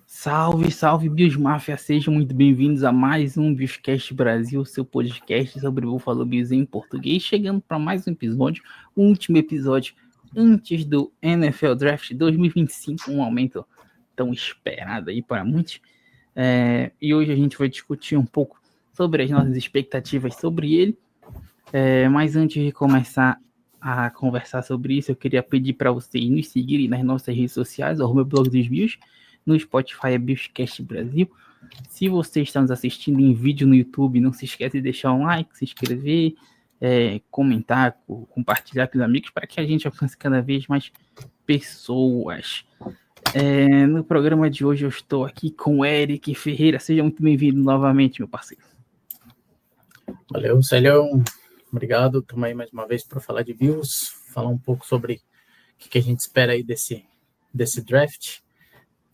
Salve, salve, Bills Mafia, sejam muito bem-vindos a mais um Billscast Brasil, seu podcast sobre o Buffalo Bills em português, chegando para mais um episódio, o último episódio antes do NFL Draft 2025, um aumento tão esperado aí para muitos, e hoje a gente vai discutir um pouco sobre as nossas expectativas sobre ele, mas antes de começar a conversar sobre isso, eu queria pedir para vocês nos seguirem nas nossas redes sociais, @blog dos Bills, no Spotify é Billscast Brasil. Se você está nos assistindo em vídeo no YouTube, não se esqueça de deixar um like, se inscrever, comentar, compartilhar com os amigos para que a gente alcance cada vez mais pessoas. No programa de hoje eu estou aqui com o Eric Ferreira. Seja muito bem-vindo novamente, meu parceiro. Valeu, Célio. Obrigado. Estamos aí mais uma vez para falar de Bills, falar um pouco sobre o que a gente espera aí desse draft.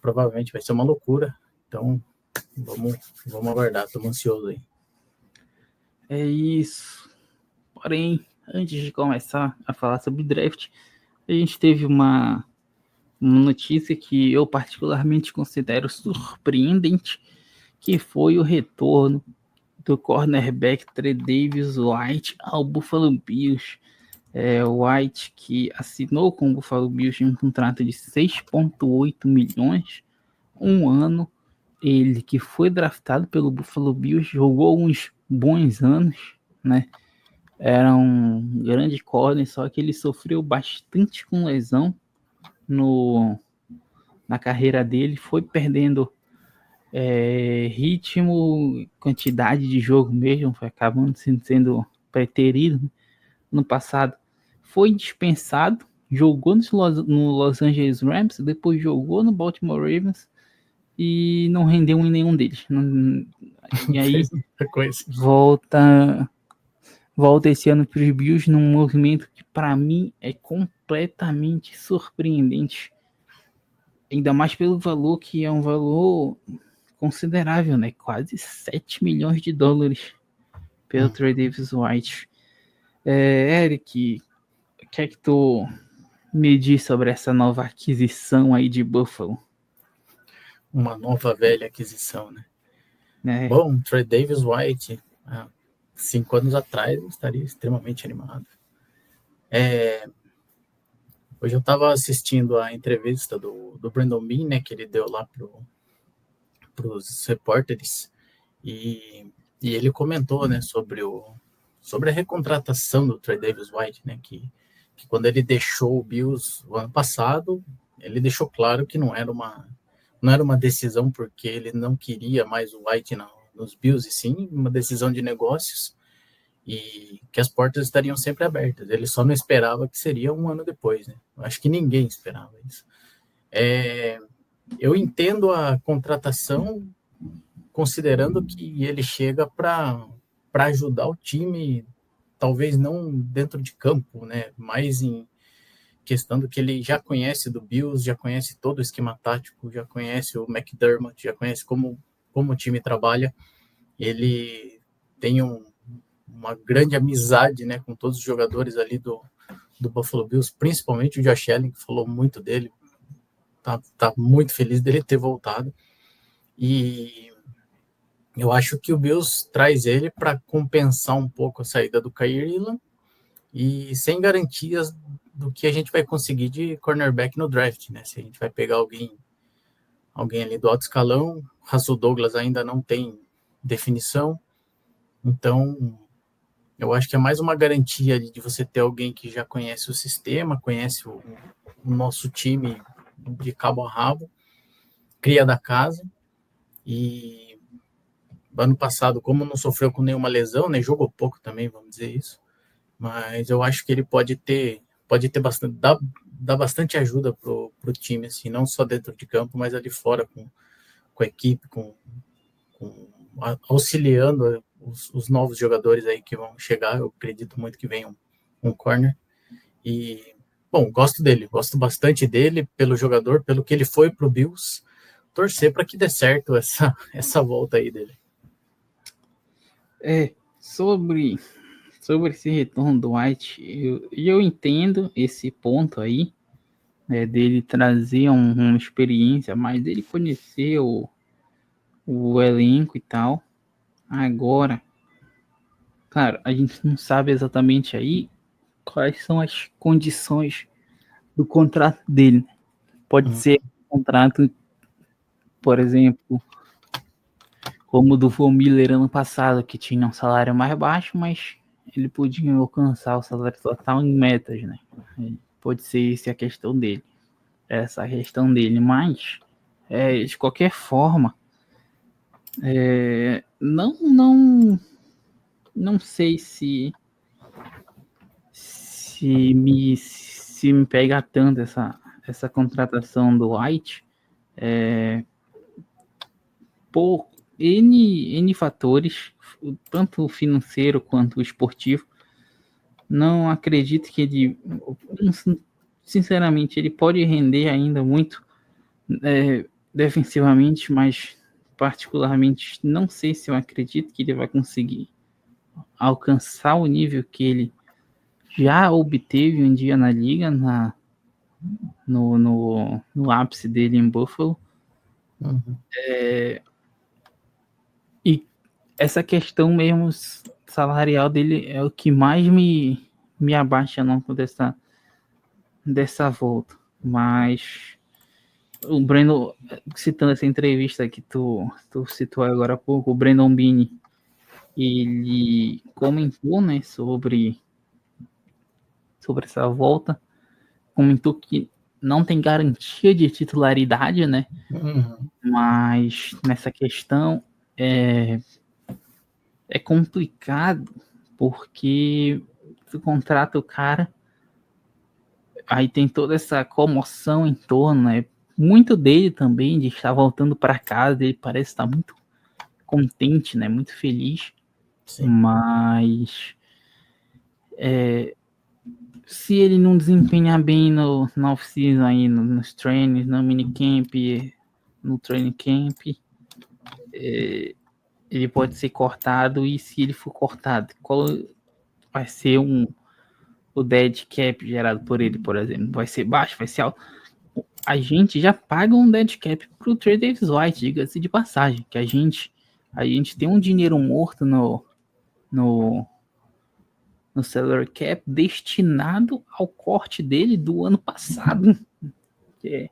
Provavelmente vai ser uma loucura, então vamos aguardar, estamos ansiosos aí. É isso. Porém, antes de começar a falar sobre draft, a gente teve uma notícia que eu particularmente considero surpreendente, que foi o retorno do cornerback Tre'Davious White ao Buffalo Bills. White, que assinou com o Buffalo Bills um contrato de 6,8 milhões, um ano. Ele que foi draftado pelo Buffalo Bills, jogou uns bons anos, né? Era um grande corner, só que ele sofreu bastante com lesão na carreira dele, foi perdendo ritmo, quantidade de jogo mesmo, foi acabando sendo preterido. No passado foi dispensado, jogou no Los Angeles Rams, depois jogou no Baltimore Ravens e não rendeu em nenhum deles. E aí volta esse ano para os Bills num movimento que para mim é completamente surpreendente. Ainda mais pelo valor, que é um valor considerável, né? Quase 7 milhões de dólares pelo Tre'Davious White. Eric, o que é que tu me diz sobre essa nova aquisição aí de Buffalo? Uma nova velha aquisição, né? Bom, Tre'Davious White, 5 anos atrás, eu estaria extremamente animado. Hoje eu estava assistindo a entrevista do Brandon Beane, né, que ele deu lá para os repórteres, e ele comentou, né, sobre a recontratação do Tre'Davious White, né, que quando ele deixou o Bills o ano passado, ele deixou claro que não era uma decisão porque ele não queria mais o White nos Bills, e sim uma decisão de negócios, e que as portas estariam sempre abertas. Ele só não esperava que seria um ano depois, né? Eu acho que ninguém esperava isso. Eu entendo a contratação, considerando que ele chega para ajudar o time, talvez não dentro de campo, né? Mas em questão do que ele já conhece do Bills, já conhece todo o esquema tático, já conhece o McDermott, já conhece como o time trabalha. Ele tem uma grande amizade, né, com todos os jogadores ali do Buffalo Bills, principalmente o Josh Allen, que falou muito dele, tá muito feliz dele ter voltado, e eu acho que o Bills traz ele para compensar um pouco a saída do Kaiir Elam, e sem garantias do que a gente vai conseguir de cornerback no draft, né? Se a gente vai pegar alguém ali do alto escalão, Russell Douglas ainda não tem definição, então eu acho que é mais uma garantia de você ter alguém que já conhece o sistema, conhece o nosso time de cabo a rabo, cria da casa, e ano passado, como não sofreu com nenhuma lesão, né, jogou pouco também, vamos dizer isso, mas eu acho que ele pode ter bastante, dar bastante ajuda pro time, assim, não só dentro de campo, mas ali fora, com a equipe, auxiliando os novos jogadores aí que vão chegar. Eu acredito muito que venha um corner. E, bom, gosto bastante dele, pelo jogador, pelo que ele foi pro Bills. Torcer para que dê certo essa volta aí dele. Sobre esse retorno do White, eu entendo esse ponto aí, dele trazer uma experiência, mas ele conhecer o elenco e tal. Agora, cara, a gente não sabe exatamente aí quais são as condições do contrato dele. Pode ser um contrato, por exemplo, como o do Von Miller ano passado, que tinha um salário mais baixo, mas ele podia alcançar o salário total em metas, né? Pode ser essa a questão dele. Essa a questão dele, mas de qualquer forma, não sei se me pega tanto essa contratação do White, por N fatores, tanto o financeiro quanto o esportivo. Não acredito que ele, sinceramente, ele pode render ainda muito defensivamente, mas particularmente não sei se eu acredito que ele vai conseguir alcançar o nível que ele já obteve um dia na liga, no ápice dele em Buffalo. E essa questão mesmo salarial dele é o que mais me abaixa não dessa volta. Mas o Brandon, citando essa entrevista que tu citou agora há pouco, o Brandon Beane, ele comentou, né, sobre essa volta, comentou que não tem garantia de titularidade, né, mas nessa questão é complicado, porque tu contrata o cara, aí tem toda essa comoção em torno, né, muito dele também, de estar voltando para casa, ele parece estar muito contente, né, muito feliz. Sim. Mas se ele não desempenhar bem na off-season aí, nos treinos, no minicamp, no training camp, ele pode ser cortado, e se ele for cortado, qual vai ser o dead cap gerado por ele, por exemplo? Vai ser baixo, vai ser alto? A gente já paga um dead cap pro Trey Davis White, diga-se de passagem, que a gente tem um dinheiro morto no salary cap destinado ao corte dele do ano passado, que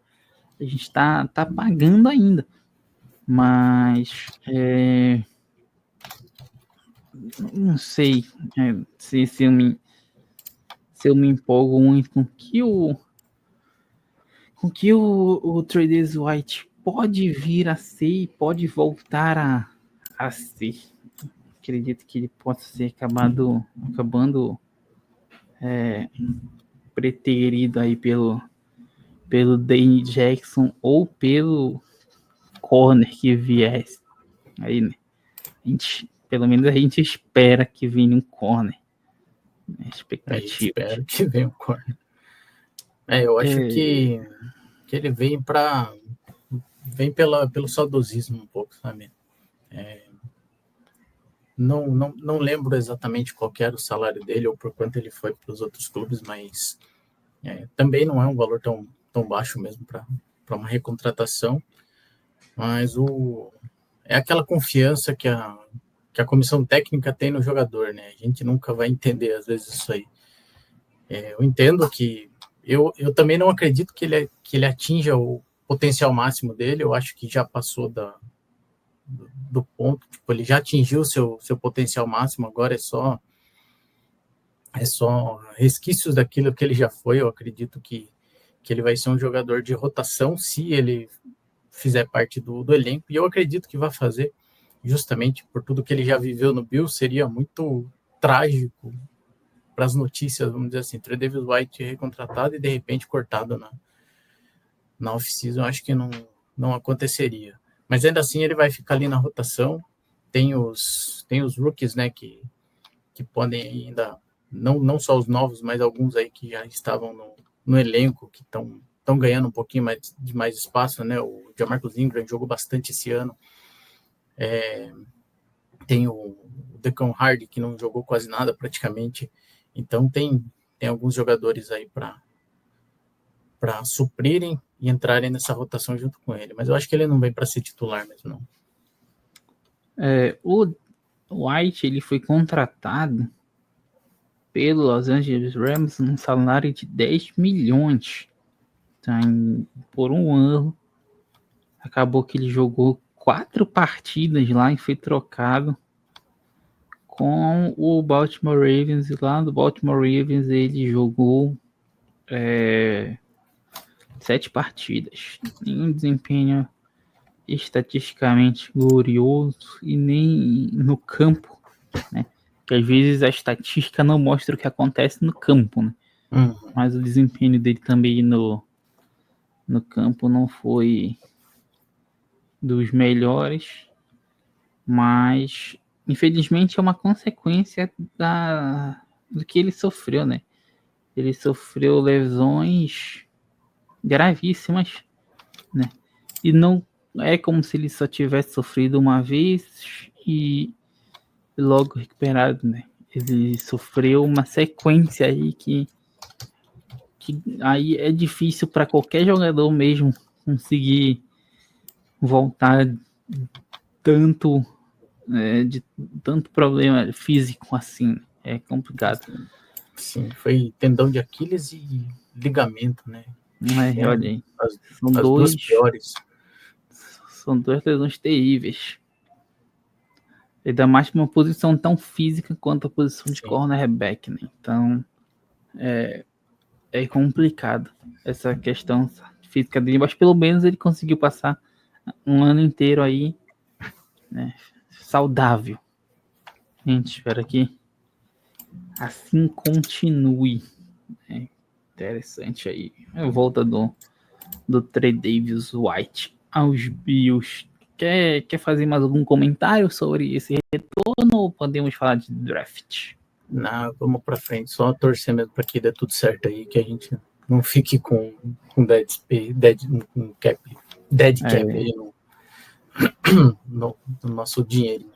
a gente está pagando ainda, mas não sei se eu me empolgo muito com que o Trey White pode vir a ser e pode voltar a ser. Acredito que ele possa ser acabando preterido aí pelo Dane Jackson ou pelo corner que viesse. Aí, né? Pelo menos a gente espera que venha um corner. Expectativa. Espero que venha um corner. Eu acho que ele vem pelo saudosismo um pouco, sabe? Não lembro exatamente qual era o salário dele ou por quanto ele foi para os outros clubes, mas também não é um valor tão baixo mesmo para uma recontratação. Mas é aquela confiança que a comissão técnica tem no jogador, né? A gente nunca vai entender, às vezes, isso aí. Eu entendo que... Eu também não acredito que ele atinja o potencial máximo dele. Eu acho que já passou do ponto. Tipo, ele já atingiu o seu potencial máximo, agora é só resquícios daquilo que ele já foi. Eu acredito que ele vai ser um jogador de rotação se ele fizer parte do elenco, e eu acredito que vai fazer, justamente por tudo que ele já viveu no Bills. Seria muito trágico para as notícias, vamos dizer assim, Trey Davis White recontratado e de repente cortado na off-season. Acho que não aconteceria, mas ainda assim ele vai ficar ali na rotação. Tem os rookies, né, que podem ainda, não só os novos, mas alguns aí que já estavam no elenco, que estão ganhando um pouquinho de mais espaço, né? O Jamarcus Ingram jogou bastante esse ano. Tem o Decon Hardy, que não jogou quase nada praticamente. Então tem alguns jogadores aí para para suprirem e entrarem nessa rotação junto com ele. Mas eu acho que ele não vem para ser titular mesmo, não. O White, ele foi contratado pelo Los Angeles Rams num salário de 10 milhões, tá? Por um ano. Acabou que ele jogou 4 partidas lá e foi trocado com o Baltimore Ravens. E lá no Baltimore Ravens ele jogou 7 partidas. Nenhum desempenho estatisticamente glorioso e nem no campo, né? Que às vezes a estatística não mostra o que acontece no campo, né? Mas o desempenho dele também no campo não foi dos melhores, mas infelizmente é uma consequência do que ele sofreu, né? Ele sofreu lesões gravíssimas, né? E não é como se ele só tivesse sofrido uma vez e logo recuperado, né? Ele sofreu uma sequência aí que aí é difícil para qualquer jogador mesmo conseguir voltar tanto de tanto problema físico assim. É complicado. Sim, foi tendão de Aquiles e ligamento, né? Olha aí. São duas piores. São 2 lesões terríveis. Ainda mais uma posição tão física quanto a posição de cornerback, né? Então, é complicado essa questão física dele, mas pelo menos ele conseguiu passar um ano inteiro aí, né, saudável. Gente, espera que assim continue. Interessante aí. A volta do Trey Davis White aos Bills. Quer fazer mais algum comentário sobre esse retorno ou podemos falar de draft? Não, vamos para frente. Só torcer mesmo para que dê tudo certo aí, que a gente não fique com dead cap aí no nosso dinheirinho.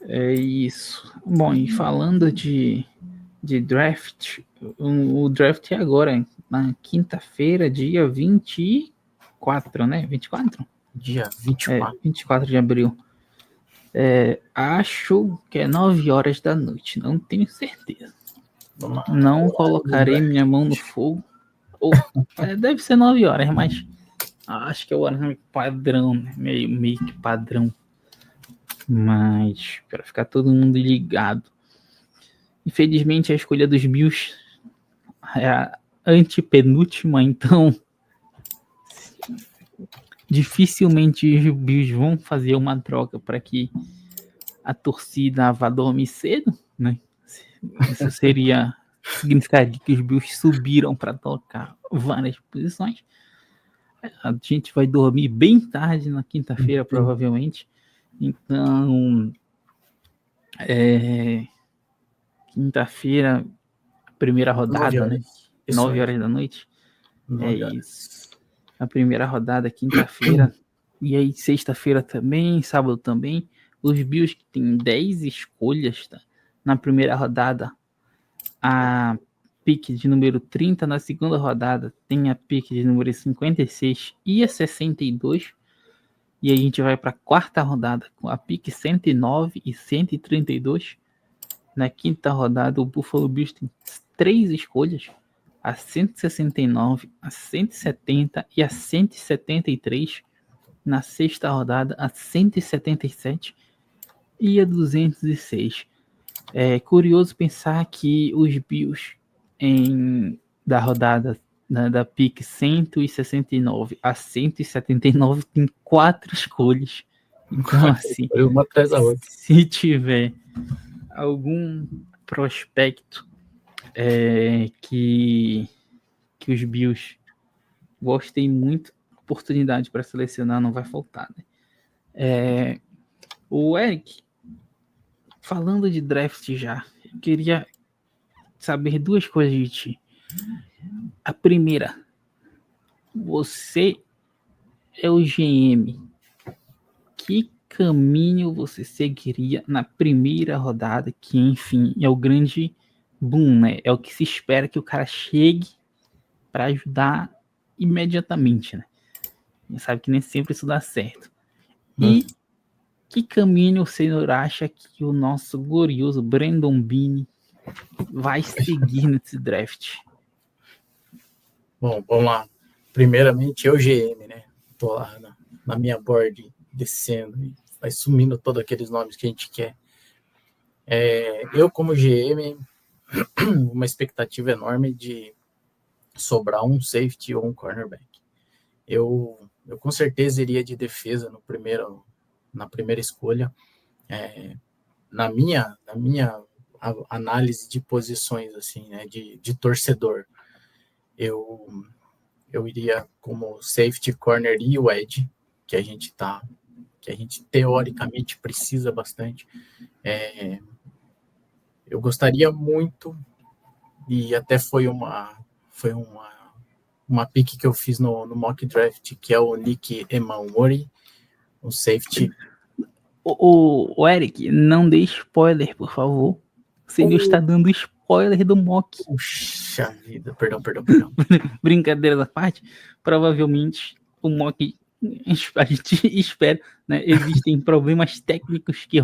É isso. Bom, e falando de draft, o draft é agora, na quinta-feira, dia 24, né? 24? Dia 24. 24 de abril. Acho que é 9 horas da noite, não tenho certeza. Não colocarei minha mão no fogo. Deve ser 9 horas, mas acho que é o horário padrão, né? Meio que padrão. Mas para ficar todo mundo ligado. Infelizmente a escolha dos Bills é a antepenúltima, então dificilmente os Bills vão fazer uma troca para que a torcida vá dormir cedo, né? Isso significaria que os Bills subiram para tocar várias posições. A gente vai dormir bem tarde na quinta-feira, provavelmente. Então, quinta-feira, primeira rodada, né? 9 horas da noite. Isso. A primeira rodada, quinta-feira. E aí, sexta-feira também, sábado também. Os Bills têm 10 escolhas, tá? Na primeira rodada, a pick de número 30. Na segunda rodada, tem a pick de número 56 e a 62. E aí a gente vai para a quarta rodada com a pick 109 e 132. Na quinta rodada, o Buffalo Bills tem 3 escolhas. A 169, a 170 e a 173. Na sexta rodada, a 177 e a 206. É curioso pensar que os Bills da rodada da pick 169 a 179 tem 4 escolhas. Então, assim, uma atrás da outra. Se tiver algum prospecto que os Bills gostem muito, oportunidade para selecionar não vai faltar, né? O Eric, falando de draft já, eu queria saber 2 coisas de ti. A primeira, você é o GM. Que caminho você seguiria na primeira rodada, que enfim é o grande boom, né? É o que se espera que o cara chegue para ajudar imediatamente, né? A gente sabe que nem sempre isso dá certo. E que caminho o senhor acha que o nosso glorioso Brandon Beane vai seguir nesse draft? Bom, vamos lá. Primeiramente, eu GM, né? Tô lá na minha board descendo e vai sumindo todos aqueles nomes que a gente quer. Eu, como GM, uma expectativa enorme de sobrar um safety ou um cornerback. Eu com certeza iria de defesa na primeira escolha. Na minha análise de posições, assim, né, de torcedor, eu iria como safety, corner e o edge, que a gente teoricamente precisa bastante. Eu gostaria muito, e até foi uma pick que eu fiz no mock draft, que é o Nick Emmanwori, um safety. O Eric, não dê spoiler, por favor. O senhor está dando spoiler do mock. Puxa vida, perdão. Brincadeiras à parte, provavelmente o mock, a gente espera, né? Existem problemas técnicos que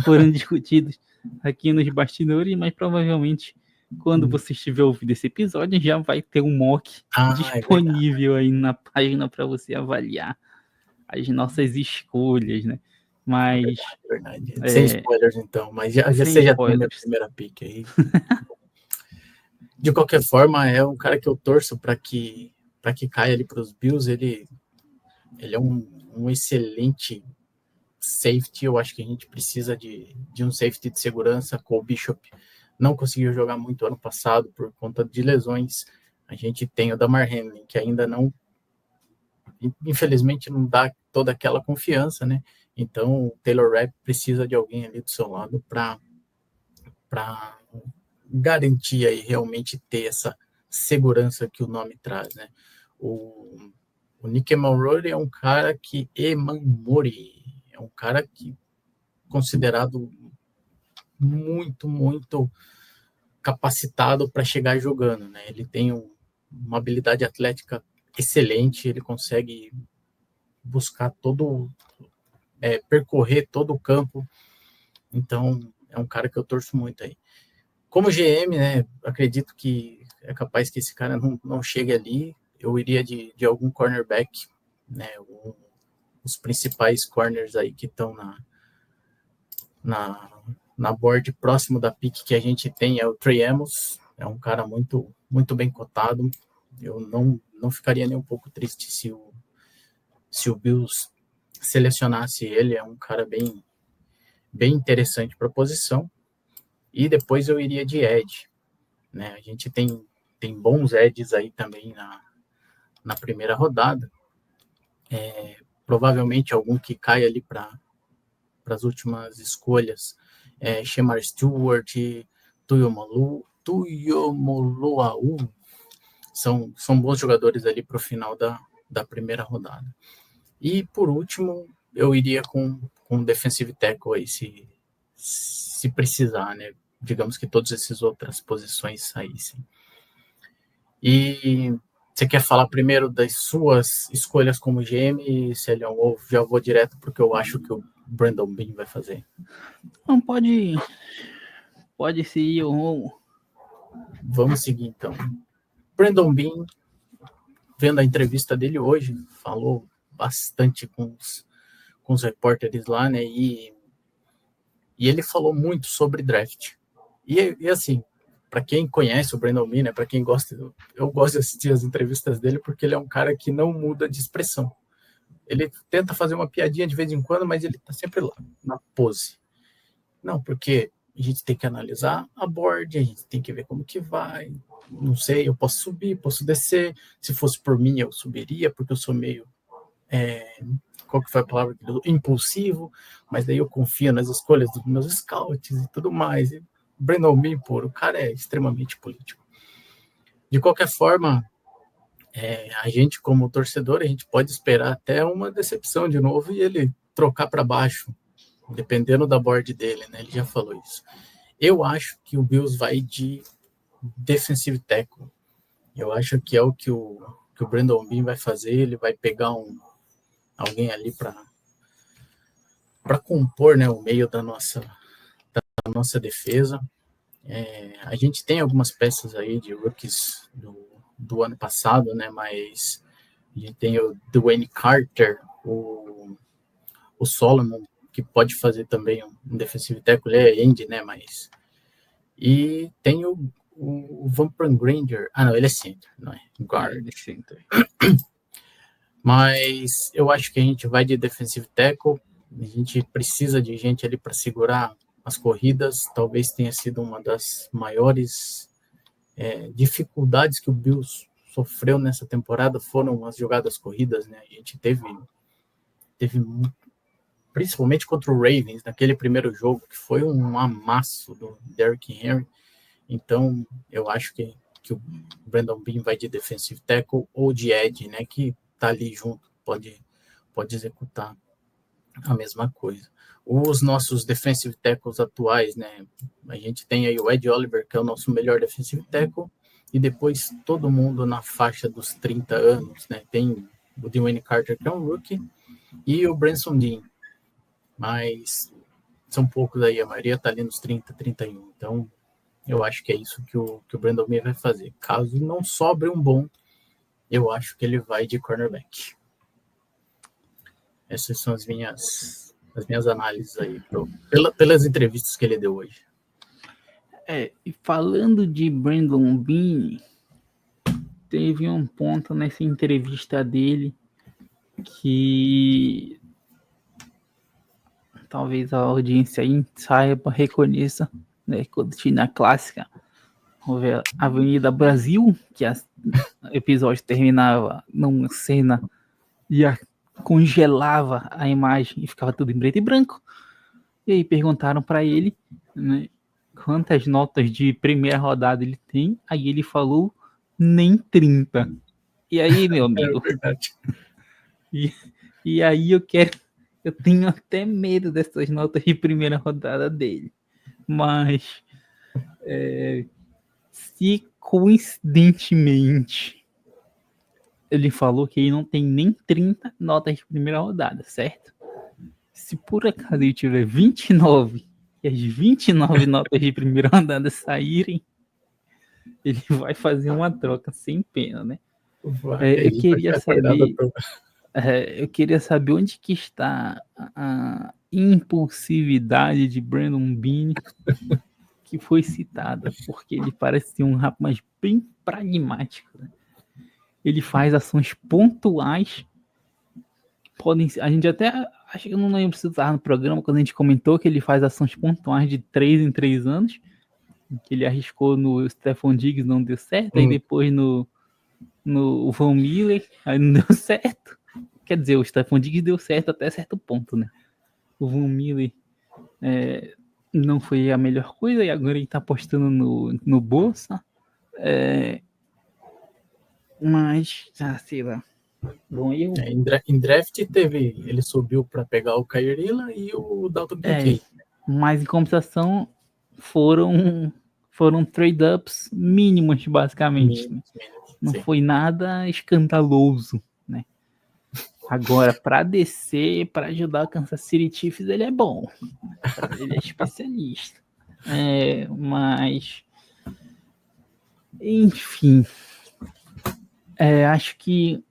foram discutidos aqui nos bastidores, mas provavelmente quando você estiver ouvindo esse episódio já vai ter um mock disponível aí na página para você avaliar as nossas escolhas, né? Mas verdade. Sem spoilers, então, mas já você já tem a minha primeira pick aí. De qualquer forma, é um cara que eu torço para que caia ali para os Bills. Ele é um excelente safety. Eu acho que a gente precisa de um safety de segurança. Cole Bishop não conseguiu jogar muito ano passado por conta de lesões. A gente tem o Damar Hamlin, que ainda não, infelizmente, não dá toda aquela confiança, né? Então, o Taylor Rapp precisa de alguém ali do seu lado para garantir aí realmente ter essa segurança que o nome traz, né? O Nick Emmanwori é um cara que considerado muito capacitado para chegar jogando, né? Ele tem uma habilidade atlética excelente, ele consegue buscar percorrer todo o campo. Então, é um cara que eu torço muito aí. Como GM, né, acredito que é capaz que esse cara não chegue ali. Eu iria de algum cornerback, né, os principais corners aí que estão na board próximo da pick que a gente tem é o Trey Amos, é um cara muito bem cotado. Eu não ficaria nem um pouco triste se o Bills selecionasse ele. É um cara bem interessante para a posição. E depois eu iria de edge, né? A gente tem bons edges aí também na primeira rodada. Provavelmente algum que caia ali para as últimas escolhas. Shemar Stewart, Tuyomoluau, são bons jogadores ali para o final da primeira rodada. E por último, eu iria com defensive tackle aí, se precisar, né? Digamos que todas essas outras posições saíssem. E você quer falar primeiro das suas escolhas como GM, Celion, ou já vou direto porque eu acho que o Brandon Beane vai fazer? Não, pode seguir o rumo. Vamos seguir, então. Brandon Beane, vendo a entrevista dele hoje, falou bastante com os repórteres lá, né? E ele falou muito sobre draft. E assim, para quem conhece o Brandon Beane, para quem gosta, eu gosto de assistir as entrevistas dele porque ele é um cara que não muda de expressão. Ele tenta fazer uma piadinha de vez em quando, mas ele tá sempre lá, na pose. Não, porque a gente tem que analisar a board, a gente tem que ver como que vai. Não sei, eu posso subir, posso descer. Se fosse por mim, eu subiria, porque eu sou meio... qual que foi a palavra? Impulsivo, mas daí eu confio nas escolhas dos meus scouts e tudo mais. E Brandon Beane, o cara é extremamente político. De qualquer forma, a gente como torcedor, a gente pode esperar até uma decepção de novo e ele trocar para baixo, dependendo da board dele, né? Ele já falou isso. Eu acho que o Bills vai de defensive tackle. Eu acho que é o que o o Brandon Beane vai fazer. Ele vai pegar alguém ali para compor, né, o meio da nossa defesa. A gente tem algumas peças aí de rookies do ano passado, né, mas a gente tem o Dwayne Carter, o Solomon, que pode fazer também um defensive tackle, ele é end, né, mas... E tem o Vampran Granger. Ah, não, ele é center, não é guard. Ele é center. Mas eu acho que a gente vai de defensive tackle. A gente precisa de gente ali para segurar as corridas. Talvez tenha sido uma das maiores dificuldades que o Bills sofreu nessa temporada, foram as jogadas corridas, né? A gente teve principalmente contra o Ravens, naquele primeiro jogo, que foi um amasso do Derrick Henry. Então, eu acho que o Brandon Beane vai de defensive tackle ou de edge, né, que tá ali junto, pode executar a mesma coisa. Os nossos defensive tackles atuais, né, a gente tem aí o Ed Oliver, que é o nosso melhor defensive tackle, e depois todo mundo na faixa dos 30 anos, né, tem o Dwayne Carter, que é um rookie, e o Branson Dean, mas são poucos aí, a maioria está ali nos 30, 31. Então, eu acho que é isso que o Brandon Beane vai fazer. Caso não sobre um bom, eu acho que ele vai de cornerback. Essas são as minhas análises aí, pelas entrevistas que ele deu hoje. E falando de Brandon Beane, teve um ponto nessa entrevista dele que talvez a audiência aí saiba, reconheça, né, quando tinha na clássica Avenida Brasil, que o episódio terminava numa cena e congelava a imagem e ficava tudo em preto e branco. E aí perguntaram para ele, né, quantas notas de primeira rodada ele tem. Aí ele falou nem 30. E aí, meu amigo? É verdade. E aí eu tenho até medo dessas notas de primeira rodada dele. Mas se coincidentemente ele falou que ele não tem nem 30 notas de primeira rodada, certo? Se por acaso ele tiver 29 e as 29 notas de primeira rodada saírem, ele vai fazer uma troca sem pena, né? Eu queria saber onde que está a impulsividade de Brandon Beane que foi citada, porque ele parece ser um rapaz bem pragmático, né? Ele faz ações pontuais. A gente até, acho que eu não lembro se estava no programa, quando a gente comentou que ele faz ações pontuais de 3 em 3 anos, que ele arriscou no Stephon Diggs, não deu certo, aí depois no Von Miller, aí não deu certo. Quer dizer, o Stephon Diggs deu certo até certo ponto, né? O Von Miller não foi a melhor coisa, e agora ele tá apostando no Bolsa. Mas, sei lá. Bom, em draft ele subiu para pegar o Kairila e o Dalton Kincaid. Mas em compensação foram trade-ups mínimos, basicamente. Mínimos, não sim. Foi nada escandaloso, né? Agora, para descer, para ajudar o Kansas City Chiefs, ele é bom. Ele é especialista. Mas, enfim, acho que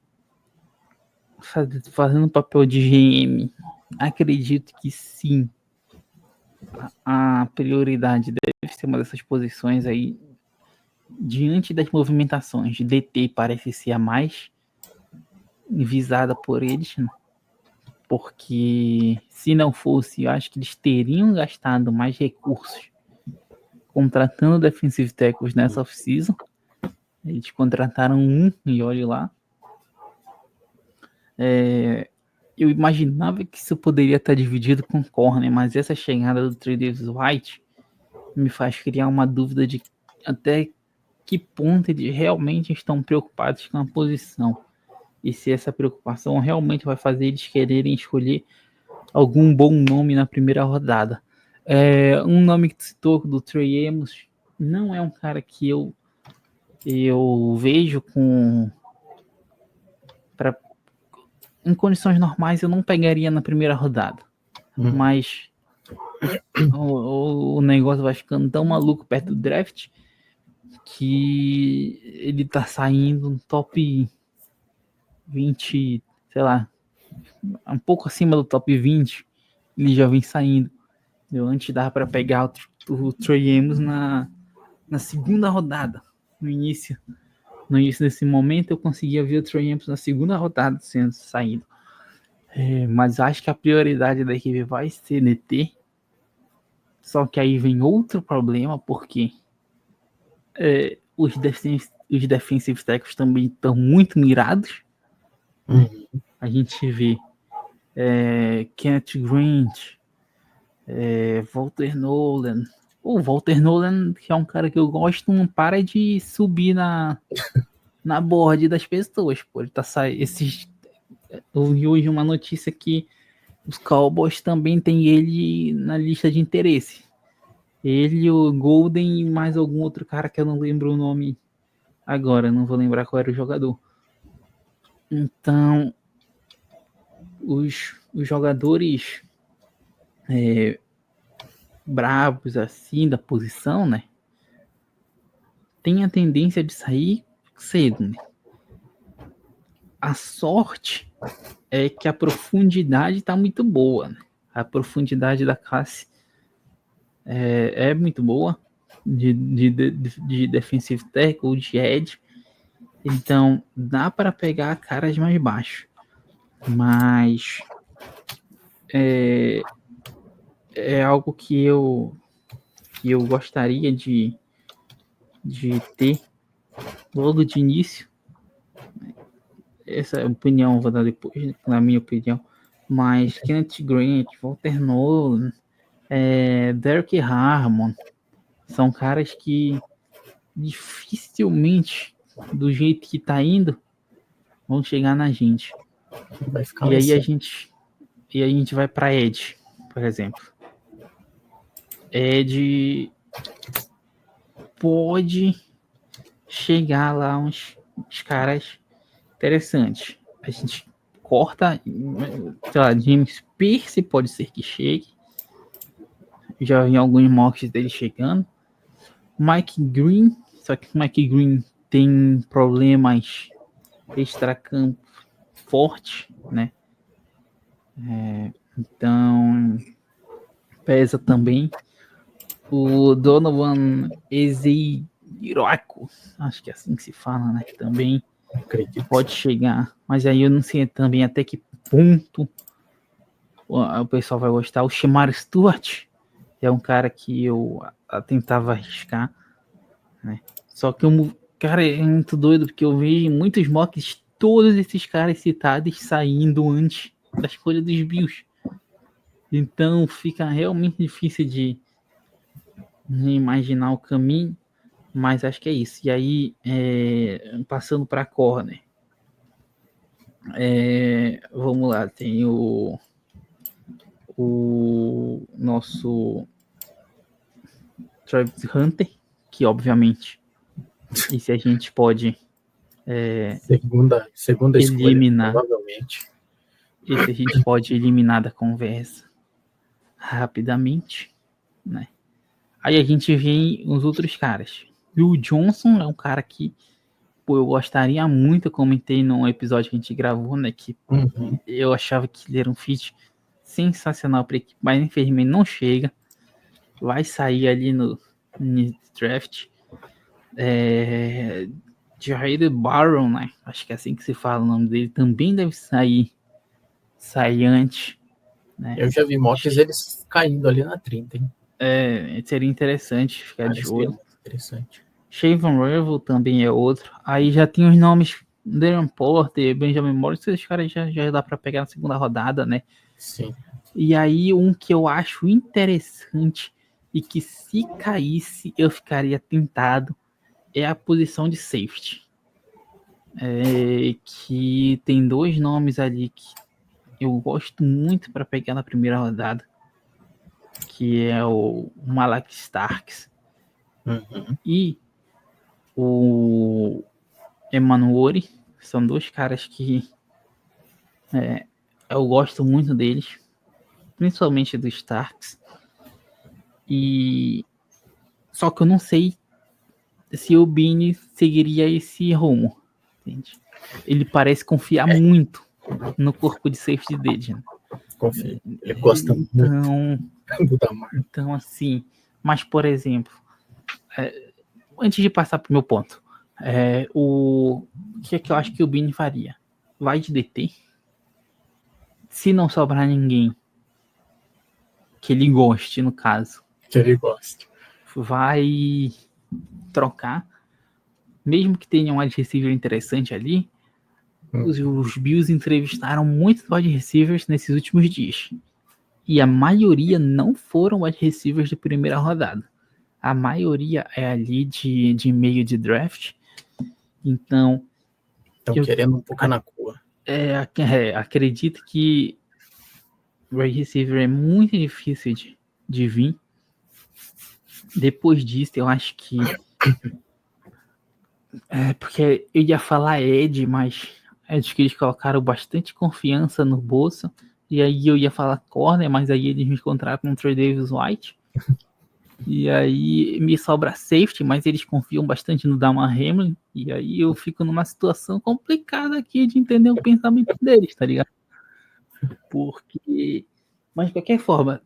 fazendo papel de GM, acredito que sim, a prioridade deve ser uma dessas posições aí, diante das movimentações. DT parece ser a mais visada por eles, né? Porque se não fosse, eu acho que eles teriam gastado mais recursos contratando defensive tackles nessa off-season. Eles contrataram um e olha lá. Eu imaginava que isso poderia estar dividido com corner, mas essa chegada do Trey Davis White me faz criar uma dúvida de até que ponto eles realmente estão preocupados com a posição. E se essa preocupação realmente vai fazer eles quererem escolher algum bom nome na primeira rodada. Um nome que tu citou, do Trey Amos, não é um cara que eu vejo com Em condições normais eu não pegaria na primeira rodada. Mas o negócio vai ficando tão maluco perto do draft que ele tá saindo no top 20, sei lá, um pouco acima do top 20, ele já vem saindo. Antes dava para pegar o Trey Amos na segunda rodada. No início desse momento eu conseguia ver o Trey Amos na segunda rodada sendo saído. Mas acho que a prioridade da equipe vai ser DT. Só que aí vem outro problema, porque os defensive tackles também estão muito mirados. A gente vê Kenneth Grant, Walter Nolan. O Walter Nolan, que é um cara que eu gosto, não para de subir na board das pessoas. Pô, ele tá eu vi hoje uma notícia que os Cowboys também tem ele na lista de interesse. Ele, o Golden e mais algum outro cara que eu não lembro o nome agora. Não vou lembrar qual era o jogador. Então, os jogadores bravos assim da posição, né? Tem a tendência de sair cedo, né? A sorte é que a profundidade tá muito boa, né? A profundidade da classe é muito boa de defensive tackle, de edge. Então, dá para pegar caras mais baixos. Mas é algo que eu gostaria de ter logo de início. Essa opinião eu vou dar depois, na minha opinião. Mas Kenneth Grant, Walter Nolan, Derek Harmon são caras que dificilmente, do jeito que tá indo, vão chegar na gente. E aí a gente vai para Ed, por exemplo. Ed pode chegar lá uns caras interessantes. A gente corta, sei lá, James Pierce pode ser que chegue. Já vi alguns mocks dele chegando. Mike Green, só que o Mike Green tem problemas extracampo forte, né? Então pesa também. O Donovan Ezeiroaco, acho que é assim que se fala, né? Também pode chegar, mas aí eu não sei também até que ponto o pessoal vai gostar. O Shamar Stewart é um cara que eu tentava arriscar, né? Só que cara, é muito doido, porque eu vejo muitos mocks todos esses caras citados saindo antes da escolha dos Bills. Então fica realmente difícil de imaginar o caminho, mas acho que é isso. E aí, passando para a corner, vamos lá, tem o nosso Travis Hunter, que obviamente, e se a gente pode segunda eliminar, escolha, provavelmente. Esse a gente pode eliminar da conversa rapidamente, né? Aí a gente vê os outros caras. Will Johnson é um cara que eu gostaria muito, eu comentei no episódio que a gente gravou, né? Que eu achava que ele era um fit sensacional para a equipe, mas infelizmente não chega. Vai sair ali no draft. Jared Barron, né? Acho que é assim que se fala o nome dele. Também deve sair antes. Né? Eu já vi mocks eles caindo ali na 30, hein? Seria interessante ficar de olho. Interessante. Shavon Revel também é outro. Aí já tem os nomes Darren Porter, Benjamin Morris, esses caras já dá para pegar na segunda rodada, né? Sim. E aí um que eu acho interessante e que se caísse eu ficaria tentado é a posição de safety. Que tem dois nomes ali que eu gosto muito para pegar na primeira rodada, que é o Malak Starks e o Emanuori. São dois caras que Eu gosto muito deles, principalmente dos Starks. Só que eu não sei se o Bini seguiria esse rumo, entende? Ele parece confiar muito no corpo de safety dele, né? Confia. Ele gosta muito da marca. Então, assim, mas, por exemplo, antes de passar pro meu ponto, o que é que eu acho que o Bini faria? Vai de DT. Se não sobrar ninguém que ele goste, no caso, que ele gosta, vai trocar, mesmo que tenha um wide receiver interessante ali. Os Bills entrevistaram muitos wide receivers nesses últimos dias. E a maioria não foram wide receivers de primeira rodada. A maioria é ali de meio de draft. Então, estão querendo um pouco na cor. Acredito que o wide receiver é muito difícil de vir. Depois disso, eu acho que porque eu ia falar Ed, mas acho que eles colocaram bastante confiança no bolso. E aí eu ia falar corner, mas aí eles me contratam com o Trey Davis White. E aí me sobra safety, mas eles confiam bastante no Damar Hamlin. E aí eu fico numa situação complicada aqui de entender o pensamento deles, tá ligado? Mas de qualquer forma,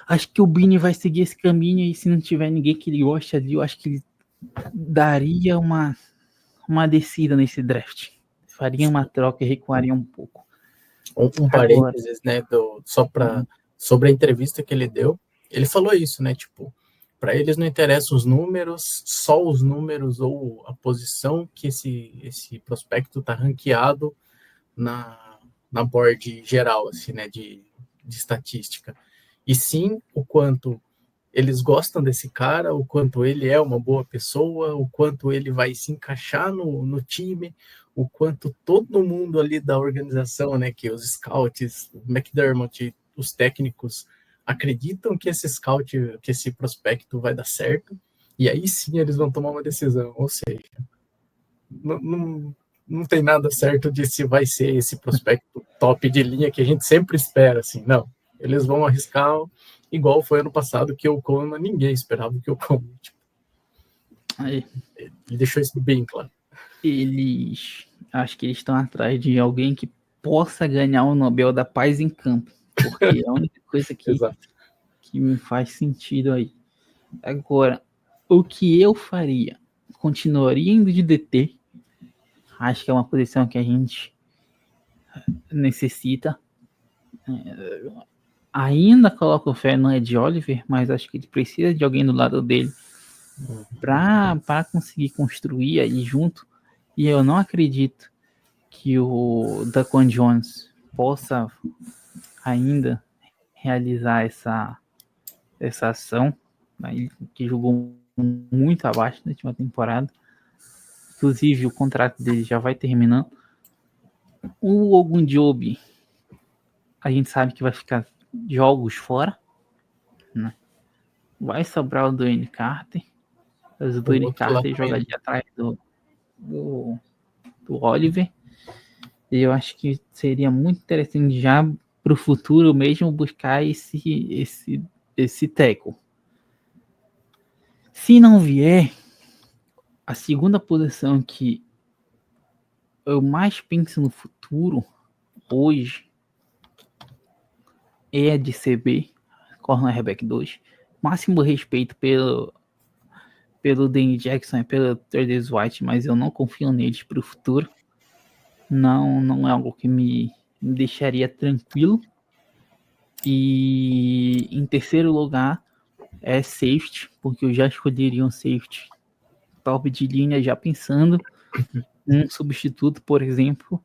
acho que o Bini vai seguir esse caminho. E se não tiver ninguém que ele goste ali, eu acho que ele daria uma descida nesse draft. Faria uma troca e recuaria um pouco. Um parênteses, né, sobre a entrevista que ele deu, ele falou isso, né, tipo, para eles não interessam os números, só os números ou a posição que esse prospecto tá ranqueado na board geral, assim, né, de estatística. E sim o quanto eles gostam desse cara, o quanto ele é uma boa pessoa, o quanto ele vai se encaixar no time, o quanto todo mundo ali da organização, né, que os scouts, o McDermott, os técnicos, acreditam que esse scout, que esse prospecto vai dar certo, e aí sim eles vão tomar uma decisão. Ou seja, não tem nada certo de se vai ser esse prospecto top de linha que a gente sempre espera, assim, não. Eles vão arriscar igual foi ano passado, que o Coleman, ninguém esperava que o Coleman. Tipo, ele deixou isso bem claro. Acho que eles estão atrás de alguém que possa ganhar o Nobel da Paz em campo, porque é a única coisa que me faz sentido aí. Agora, o que eu faria? Continuaria indo de DT. Acho que é uma posição que a gente necessita. Ainda coloco fé no Ed Oliver, mas acho que ele precisa de alguém do lado dele para conseguir construir aí junto. E eu não acredito que o Daquan Jones possa ainda realizar essa ação, né, que jogou muito abaixo na última temporada. Inclusive, o contrato dele já vai terminando. O Ogunjobi, a gente sabe que vai ficar jogos fora, né? Vai sobrar o Dwayne Carter. O Dwayne Carter joga ali atrás do Oliver. E eu acho que seria muito interessante já para o futuro mesmo buscar esse tackle. Se não vier, a segunda posição que eu mais penso no futuro hoje é a de CB, cornerback 2. Máximo respeito pelo Danny Jackson e pelo Tredavious White, mas eu não confio neles para o futuro. Não é algo que me deixaria tranquilo. E em terceiro lugar é safety, porque eu já escolheria um safety top de linha, já pensando um substituto, por exemplo,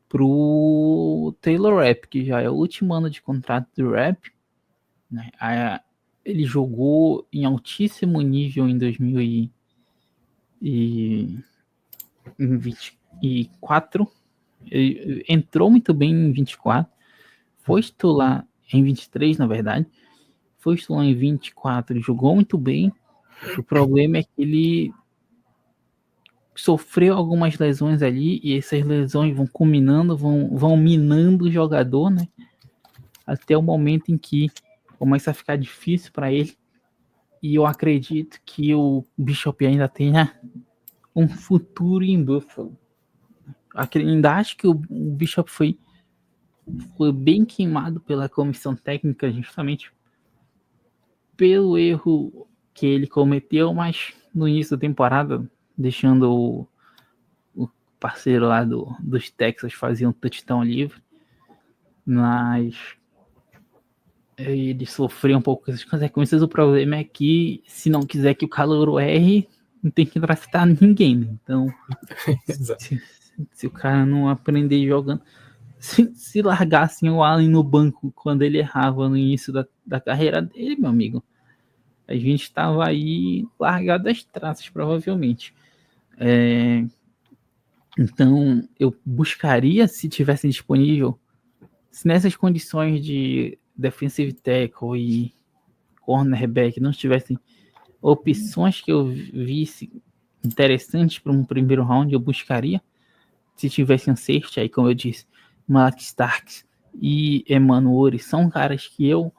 pro Taylor Rapp, que já é o último ano de contrato do Rapp, né? Ele jogou em altíssimo nível em 2024. Ele entrou muito bem em 24. Foi titular em 23, na verdade. Foi titular em 24. Ele jogou muito bem. O problema é que ele sofreu algumas lesões ali, e essas lesões vão culminando, vão minando o jogador, né? Até o momento em que começa a ficar difícil para ele. E eu acredito que o Bishop ainda tenha um futuro em Buffalo. Ainda acho que o Bishop foi bem queimado pela comissão técnica, justamente pelo erro que ele cometeu, mas no início da temporada, deixando o parceiro lá dos Texas fazer um touchdown livre, mas ele sofreu um pouco com essas consequências. O problema é que, se não quiser que o calouro erre, não tem que draftar ninguém, né? Então, se o cara não aprender jogando, se largassem o Allen no banco quando ele errava no início da carreira dele, meu amigo, a gente estava aí largado das traças, provavelmente. Então, eu buscaria, se tivesse disponível, se nessas condições de defensive tackle e cornerback não tivessem opções que eu visse interessantes para um primeiro round, eu buscaria. Se tivesse um safety, aí como eu disse, Malak Starks e Emmanuel são caras que eu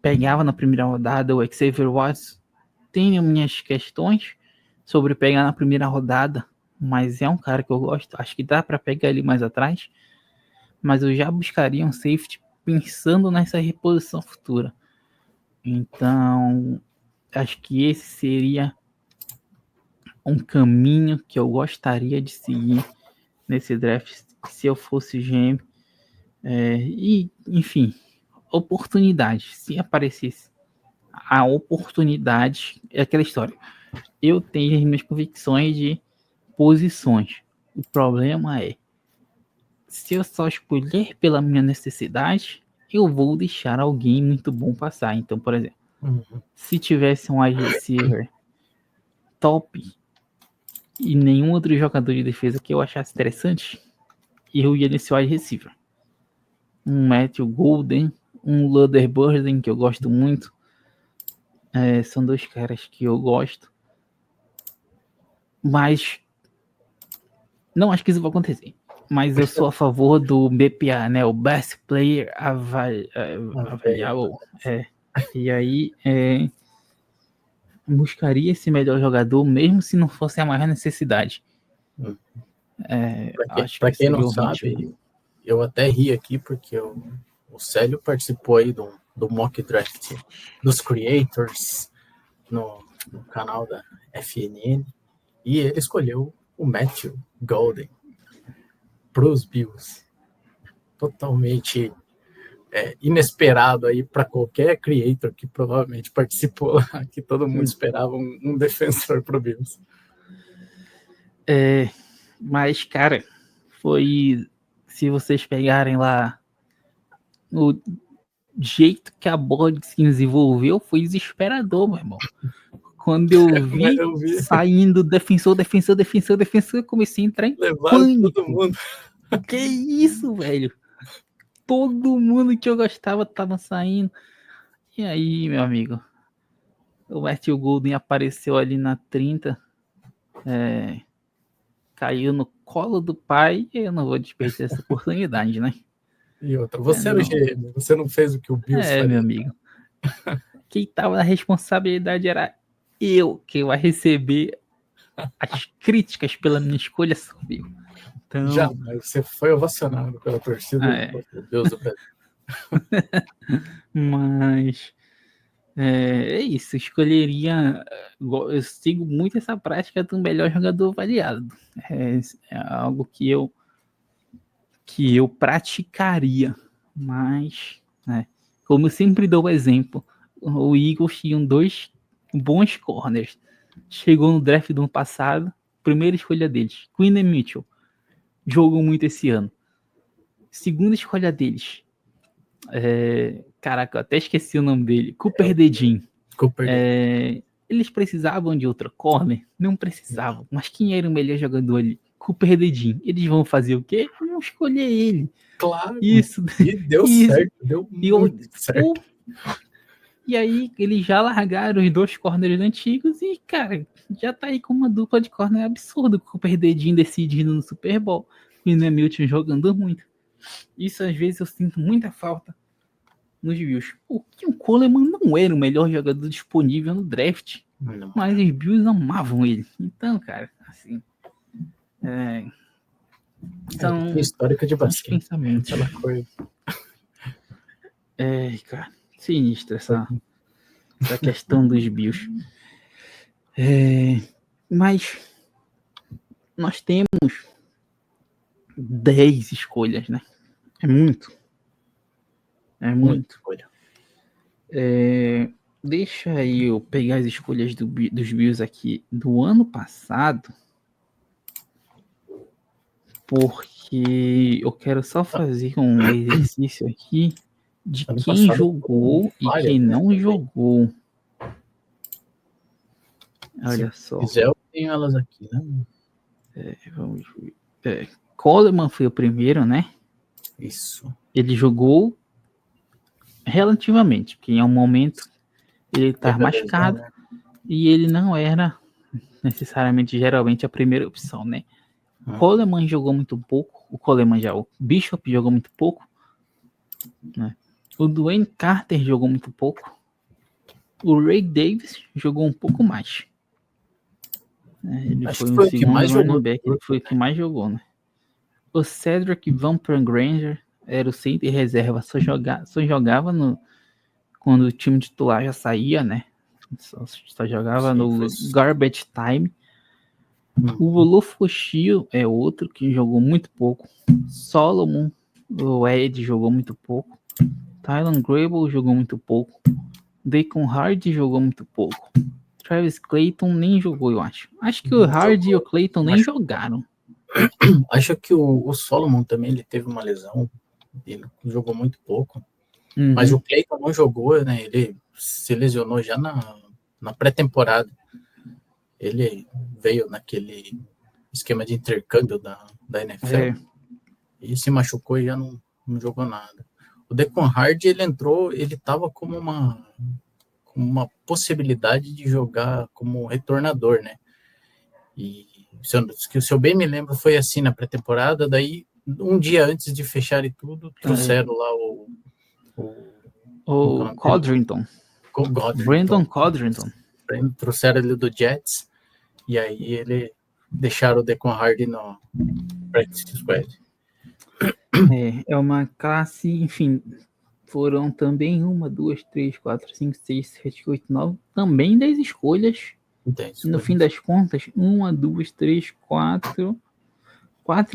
pegava na primeira rodada. O Xavier Watts, tenho minhas questões sobre pegar na primeira rodada, mas é um cara que eu gosto. Acho que dá para pegar ele mais atrás, mas eu já buscaria um safety pensando nessa reposição futura. Então, acho que esse seria um caminho que eu gostaria de seguir nesse draft se eu fosse GM. E, enfim, oportunidade. Se aparecesse a oportunidade, é aquela história. Eu tenho as minhas convicções de posições. O problema é, se eu só escolher pela minha necessidade, eu vou deixar alguém muito bom passar. Então, por exemplo, se tivesse um wide receiver top e nenhum outro jogador de defesa que eu achasse interessante, eu ia nesse wide receiver. Um Matthew Golden, um Luther Burden, que eu gosto muito. São dois caras que eu gosto. Mas não acho que isso vai acontecer. Mas eu sou a favor do BPA, né? O Best Player Available. E aí, buscaria esse melhor jogador, mesmo se não fosse a maior necessidade. Para quem não sabe, eu até ri aqui porque o Célio participou aí do mock draft dos creators no canal da FNN e ele escolheu o Matthew Golden para os Bills. Totalmente inesperado aí para qualquer creator que provavelmente participou lá, que todo mundo esperava um defensor para o Bills. Mas, cara, foi... Se vocês pegarem lá o jeito que a bola de se desenvolveu, foi desesperador, meu irmão. Quando eu vi saindo defensor, eu comecei a entrar em pânico. Todo mundo. Que isso, velho? Todo mundo que eu gostava tava saindo. E aí, meu amigo, o Matthew Golden apareceu ali na 30, caiu no colo do pai, e eu não vou desperdiçar essa oportunidade, né? E outra, você era o GM, você não fez o que o Bills faria. Meu amigo. Quem tava na responsabilidade era eu, que ia receber as críticas pela minha escolha, subiu. Então, jamais, você foi ovacionado pela torcida do Deus do Brasil. Mas é isso, escolheria. Eu sigo muito essa prática do melhor jogador avaliado. É algo que eu praticaria, mas como eu sempre dou o exemplo, o Eagles tinha 2 bons corners. Chegou no draft do ano passado, primeira escolha deles, Quinn Mitchell, jogou muito esse ano. Segunda escolha deles, caraca, eu até esqueci o nome dele, Cooper DeJean. Eles precisavam de outro corner? Não precisavam, mas quem era o melhor jogador ali? Cooper DeJean. Eles vão fazer o quê? Vão escolher ele. Claro. Isso. E deu certo, deu muito certo. E aí eles já largaram os 2 corners antigos e, cara, já tá aí com uma dupla de corner absurdo, com o Cooper Dean decidindo no Super Bowl e o Hamilton jogando muito. Isso às vezes eu sinto muita falta nos Bills. O Kim Coleman não era o melhor jogador disponível no draft, mas os Bills amavam ele. Então, cara, assim... São histórica de basquete. Pensamentos. Aquela coisa. Cara, sinistra essa questão dos Bills. Mas nós temos 10 escolhas, né? É muito. Escolha. Deixa aí eu pegar as escolhas dos Bills aqui do ano passado, porque eu quero só fazer um exercício aqui de quem jogou e quem não jogou. Olha só. Se quiser, eu tenho elas aqui, né? Vamos ver. Coleman foi o primeiro, né? Isso. Ele jogou relativamente, porque em um momento ele tá machucado e ele não era necessariamente, geralmente, a primeira opção, né? O Coleman jogou muito pouco. O Bishop jogou muito pouco, né? O Dwayne Carter jogou muito pouco. O Ray Davis jogou um pouco mais. Ele foi o segundo running back, ele foi o que mais jogou, né? O Cedric Van Granger era o center reserva, só jogava quando o time titular já saía, né? Só jogava no garbage time. O Olofosio é outro que jogou muito pouco. Solomon, o Ed, jogou muito pouco. Tylan Grable jogou muito pouco. Deacon Hardy jogou muito pouco. Travis Clayton nem jogou, eu acho. Acho que o Hardy e o Clayton nem jogaram. Acho que o Solomon também ele teve uma lesão. Ele jogou muito pouco. Mas o Clayton não jogou, né? Ele se lesionou já na pré-temporada. Ele veio naquele esquema de intercâmbio da NFL e se machucou e já não jogou nada. O Deacon Hardy, ele entrou, ele estava como uma possibilidade de jogar como retornador, né? E se eu bem me lembro, foi assim na pré-temporada, daí um dia antes de fechar e tudo, trouxeram lá o Codrington. Brandon Codrington. Trouxeram ele do Jets e aí ele deixaram o Deacon Hardy no practice squad. É uma classe, enfim, foram também 1, 2, 3, 4, 5, 6, 7, 8, 9, também 10 escolhas. No fim das contas, 1, 2, 3, 4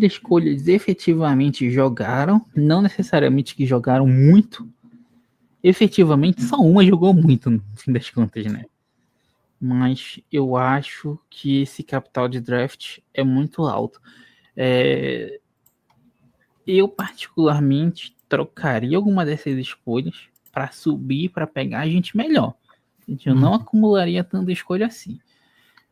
escolhas efetivamente jogaram, não necessariamente que jogaram muito, efetivamente só uma jogou muito no fim das contas, né? Mas eu acho que esse capital de draft é muito alto. Eu particularmente trocaria alguma dessas escolhas para subir, para pegar a gente melhor. Eu não acumularia tanta escolha assim.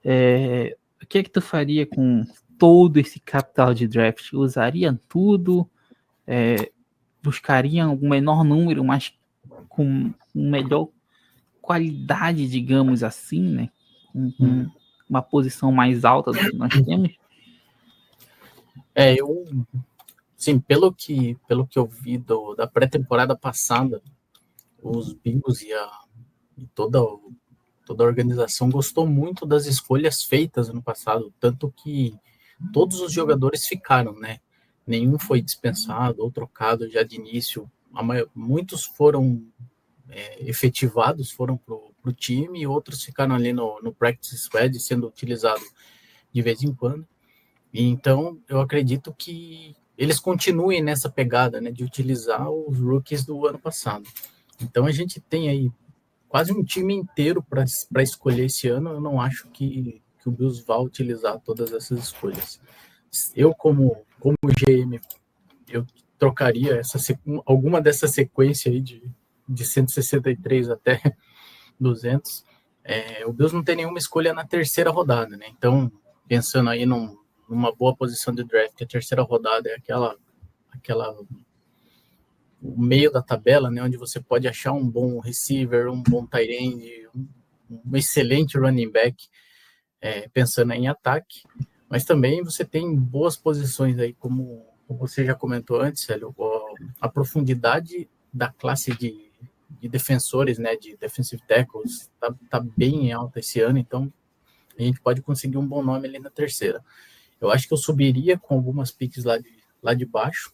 O que é que tu faria com todo esse capital de draft? Usaria tudo? Buscaria um menor número, mas com melhor qualidade, digamos assim, né? Com uma posição mais alta do que nós temos? Sim, pelo que eu vi da pré-temporada passada, os Bills e toda a organização gostou muito das escolhas feitas no passado, tanto que todos os jogadores ficaram, né? Nenhum foi dispensado ou trocado já de início. Muitos foram efetivados, foram para o time, e outros ficaram ali no practice squad, sendo utilizado de vez em quando. E então, eu acredito que eles continuem nessa pegada, né, de utilizar os rookies do ano passado. Então, a gente tem aí quase um time inteiro para escolher esse ano. Eu não acho que o Bills vá utilizar todas essas escolhas. Eu, como GM, eu trocaria alguma dessa sequência aí de 163 até 200. O Bills não tem nenhuma escolha na terceira rodada, né? Então, pensando aí numa boa posição de draft, a terceira rodada é aquela o meio da tabela, né, onde você pode achar um bom receiver, um bom tight end, um excelente running back, pensando em ataque, mas também você tem boas posições aí, como você já comentou antes, Célio, a profundidade da classe de defensores, né, de defensive tackles, tá bem alta esse ano, então a gente pode conseguir um bom nome ali na terceira. Eu acho que eu subiria com algumas picks lá de baixo,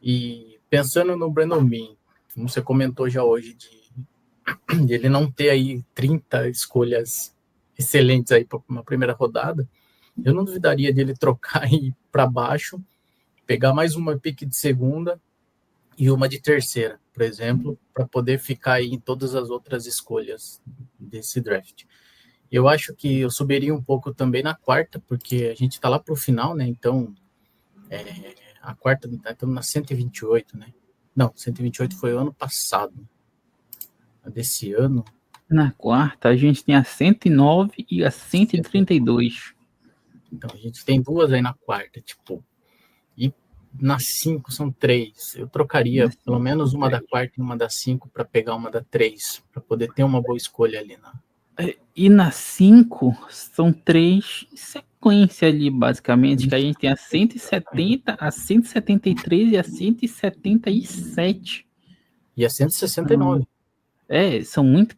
e pensando no Brandon Beane, como você comentou já hoje, de ele não ter aí 30 escolhas excelentes aí para uma primeira rodada, eu não duvidaria dele trocar aí para baixo, pegar mais uma pick de segunda e uma de terceira, por exemplo, para poder ficar aí em todas as outras escolhas desse draft. Eu acho que eu subiria um pouco também na quarta, porque a gente está lá para o final, né? Então, a quarta, estamos na 128, né? Não, 128 foi o ano passado. A desse ano... Na quarta, a gente tem a 109 e a 132. Então, a gente tem duas aí na quarta, tipo... E na 5 são 3. Eu trocaria pelo menos uma da quarta e uma da 5 para pegar uma da 3, para poder ter uma boa escolha ali. E na 5 são 3 sequência ali, basicamente, que a gente tem a 170, a 173 e a 177. E a 169. São muito...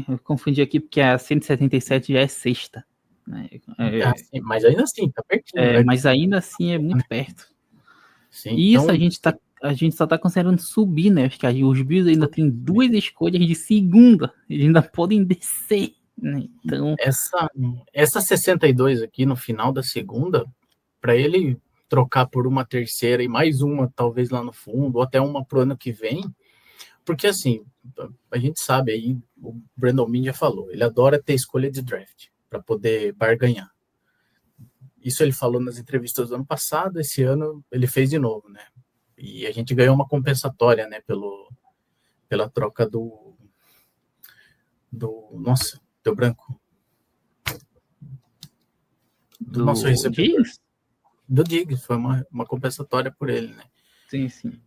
eu confundi aqui porque a 177 já é sexta. Né? Mas ainda assim, tá pertinho. Né? Mas ainda assim é muito perto. Sim, e isso então... a gente só tá considerando subir, né? Acho que os Bills ainda tem 2 escolhas de segunda. Eles ainda podem descer, né? Então... Essa 62 aqui no final da segunda, para ele trocar por uma terceira e mais uma, talvez lá no fundo, ou até uma pro ano que vem, porque assim, a gente sabe aí, o Brandon Beane já falou, ele adora ter escolha de draft para poder barganhar. Isso ele falou nas entrevistas do ano passado, esse ano ele fez de novo, né? E a gente ganhou uma compensatória, né, pela troca do nossa, deu branco. Do nosso recebedor. Diggs? Do Diggs, foi uma compensatória por ele, né? Sim, sim.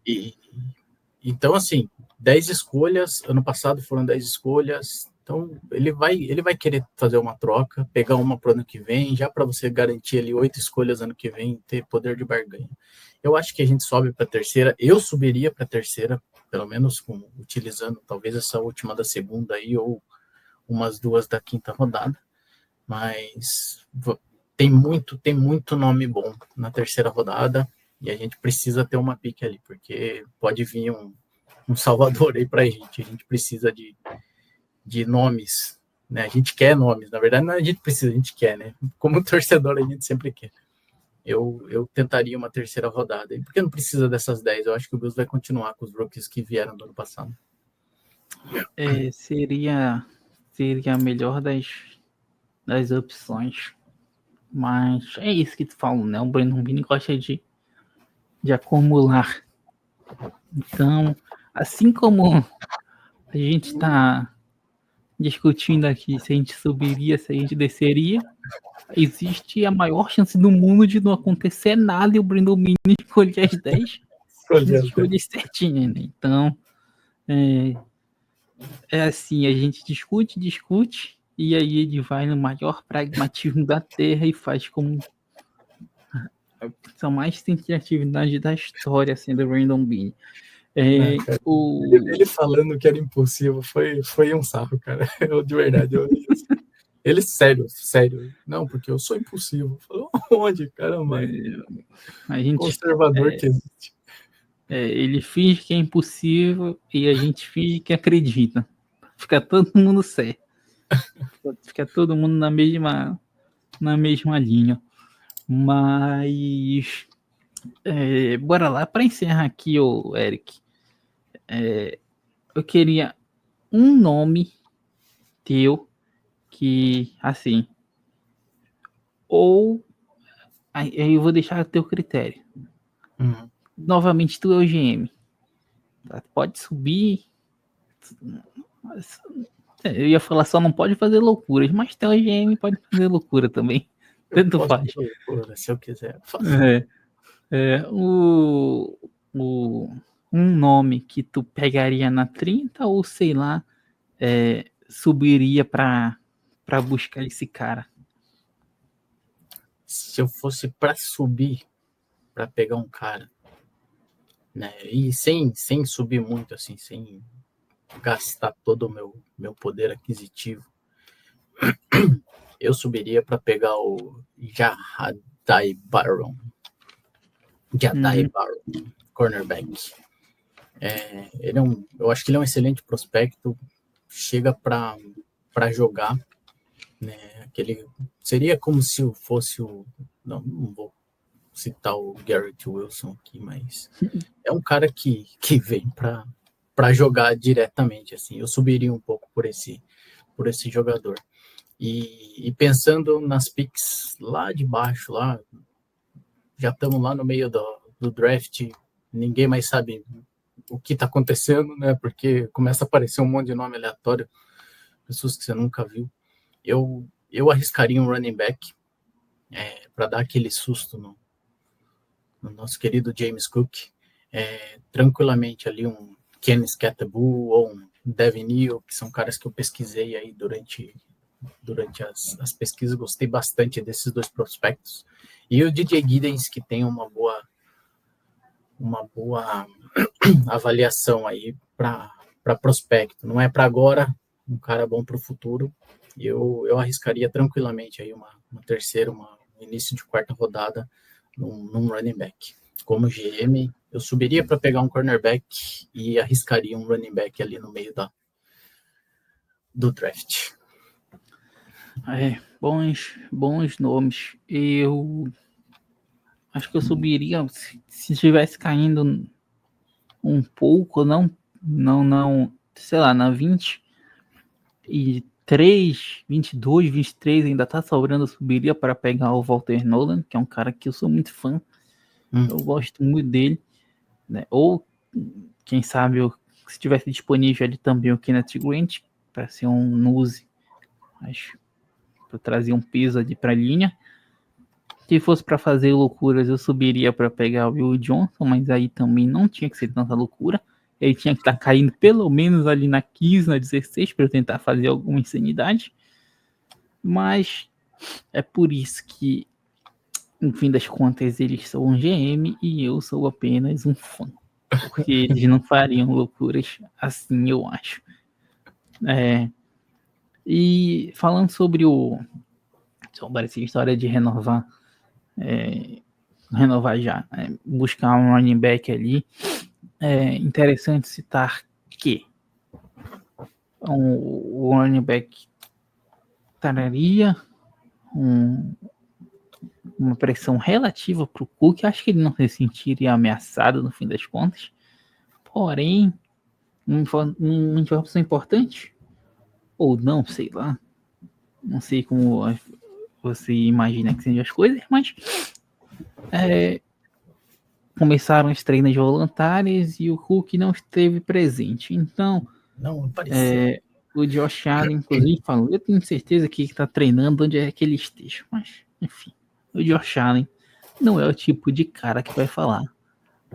Então, assim, 10 escolhas, ano passado foram 10 escolhas, então ele vai querer fazer uma troca, pegar uma para o ano que vem, já para você garantir ali 8 escolhas ano que vem, ter poder de barganha. Eu acho que a gente sobe para a terceira, eu subiria para a terceira, pelo menos utilizando talvez essa última da segunda aí, ou umas 2 da quinta rodada, mas tem muito nome bom na terceira rodada, e a gente precisa ter uma pique ali, porque pode vir um salvador aí pra gente. A gente precisa de nomes, né? A gente quer nomes. Na verdade, não a gente precisa, a gente quer, né? Como torcedor, a gente sempre quer. Eu tentaria uma terceira rodada. E por que não precisa dessas 10? Eu acho que o Bills vai continuar com os rookies que vieram do ano passado. Seria a melhor das opções. Mas é isso que tu falou, né? O Brandon Beane gosta de acumular. Então, assim como a gente está discutindo aqui se a gente subiria, se a gente desceria, existe a maior chance do mundo de não acontecer nada e o Brandon Beane escolher as 10 escolhas certinhas, né? Então, assim, a gente discute, e aí ele vai no maior pragmatismo da Terra e faz como a opção mais sem criatividade da história, assim, do Brandon Beane. Ele falando que era impossível foi um sarro, cara. De verdade. Ele, sério. Não, porque eu sou impulsivo. Falou, onde, caramba? A gente, conservador que existe. Ele finge que é impossível e a gente finge que acredita. Fica todo mundo certo. Fica todo mundo na mesma linha. Mas bora lá, para encerrar aqui, Eric. Eu queria um nome teu que, assim, ou aí eu vou deixar a teu critério. Novamente, tu é o GM. Tá? Pode subir. Eu ia falar só não pode fazer loucuras, mas teu GM pode fazer loucura também. Tanto faz. Loucura, se eu quiser. um nome que tu pegaria na 30 ou, sei lá, subiria pra buscar esse cara? Se eu fosse para subir, para pegar um cara, né? E sem subir muito, assim, sem gastar todo o meu poder aquisitivo, eu subiria para pegar o Jahadai Barron. Cornerback. Eu acho que ele é um excelente prospecto, chega para jogar, né? Seria como se fosse o. Não vou citar o Garrett Wilson aqui, mas é um cara que vem para jogar diretamente, assim. Eu subiria um pouco por esse jogador. E pensando nas picks lá de baixo, já estamos lá no meio do draft, ninguém mais sabe o que está acontecendo, né? Porque começa a aparecer um monte de nome aleatório, pessoas que você nunca viu. Eu arriscaria um running back para dar aquele susto no nosso querido James Cook. Tranquilamente ali um Ken Skattebo ou um Devin Neal, que são caras que eu pesquisei aí durante as pesquisas, gostei bastante desses dois prospectos. E o DJ Giddens, que tem uma boa avaliação aí para prospecto. Não é para agora, um cara bom para o futuro. Eu arriscaria tranquilamente aí uma terceira, início de quarta rodada num running back. Como GM, eu subiria para pegar um cornerback e arriscaria um running back ali no meio do draft. Bons nomes. Eu acho que eu subiria se estivesse caindo um pouco, não, sei lá, na 23, 22, 23 ainda tá sobrando, eu subiria para pegar o Walter Nolan, que é um cara que eu sou muito fã. Eu gosto muito dele, né? Ou quem sabe se tivesse disponível ali também o Kenneth Grant para ser um nose, acho, para trazer um peso ali para a linha. Se fosse para fazer loucuras, eu subiria para pegar o Will Johnson, mas aí também não tinha que ser tanta loucura. Ele tinha que estar caindo pelo menos ali na 15, na 16, para eu tentar fazer alguma insanidade. Mas é por isso que, no fim das contas, eles são um GM e eu sou apenas um fã. Porque eles não fariam loucuras assim, eu acho. E falando sobre essa história de renovar já, buscar um running back ali, é interessante citar que o running back traria uma pressão relativa para o Cook. Acho que ele não se sentiria ameaçado no fim das contas. Porém, uma informação importante, ou não, sei lá, não sei como você imagina que sejam as coisas, mas começaram as treinas voluntárias e o Cook não esteve presente. Então, não apareceu. O Josh Allen, inclusive, falou: eu tenho certeza que está treinando onde é que ele esteja. Mas, enfim, o Josh Allen não é o tipo de cara que vai falar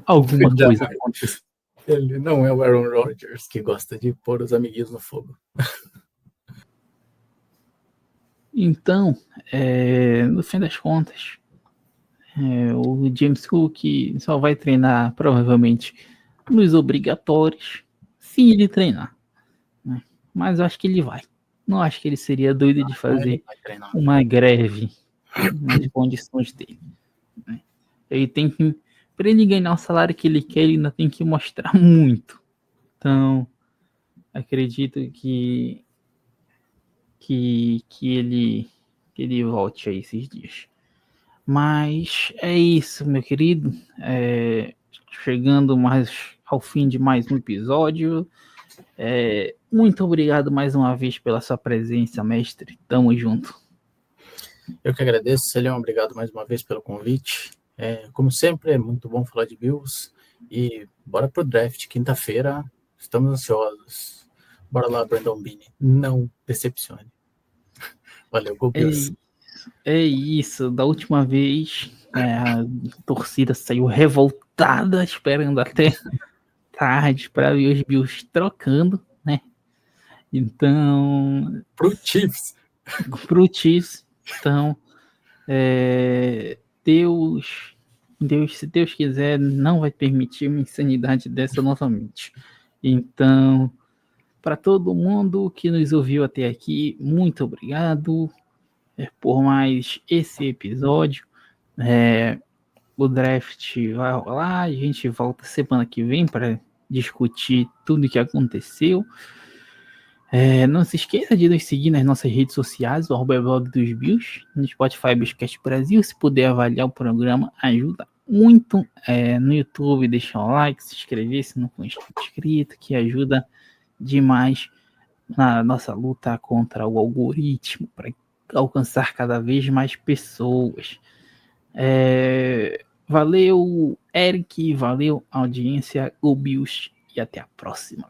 alguma coisa aconteceu. Ele não é o Aaron Rodgers, que gosta de pôr os amiguinhos no fogo. Então, no fim das contas, o James Cook só vai treinar provavelmente nos obrigatórios, se ele treinar. Né? Mas eu acho que ele vai. Não acho que ele seria doido de fazer uma greve nas condições dele. Né? Ele tem que, para ele ganhar o salário que ele quer, ele ainda tem que mostrar muito. Então, acredito que ele volte aí esses dias. Mas é isso, meu querido. Chegando mais ao fim de mais um episódio. Muito obrigado mais uma vez pela sua presença, mestre. Tamo junto. Eu que agradeço, Celião. Obrigado mais uma vez pelo convite. Como sempre, é muito bom falar de Bills. E bora pro draft. Quinta-feira, estamos ansiosos. Bora lá, Brandon Beane. Não decepcione. Valeu, Go Bills. É isso. Da última vez, a torcida saiu revoltada, esperando até tarde para ver os Bills trocando, né? Então, Pro Chiefs. pro Chiefs. Então, Deus, se Deus quiser, não vai permitir uma insanidade dessa novamente. Então, para todo mundo que nos ouviu até aqui, muito obrigado por mais esse episódio. O draft vai rolar, a gente volta semana que vem para discutir tudo o que aconteceu. Não se esqueça de nos seguir nas nossas redes sociais, o @blog dos Bills, no Spotify Biscast Brasil. Se puder avaliar o programa, ajuda muito. No YouTube, deixar um like, se inscrever se não for inscrito, que ajuda demais na nossa luta contra o algoritmo, para alcançar cada vez mais pessoas. Valeu, Eric, valeu, audiência, o Bills, e até a próxima.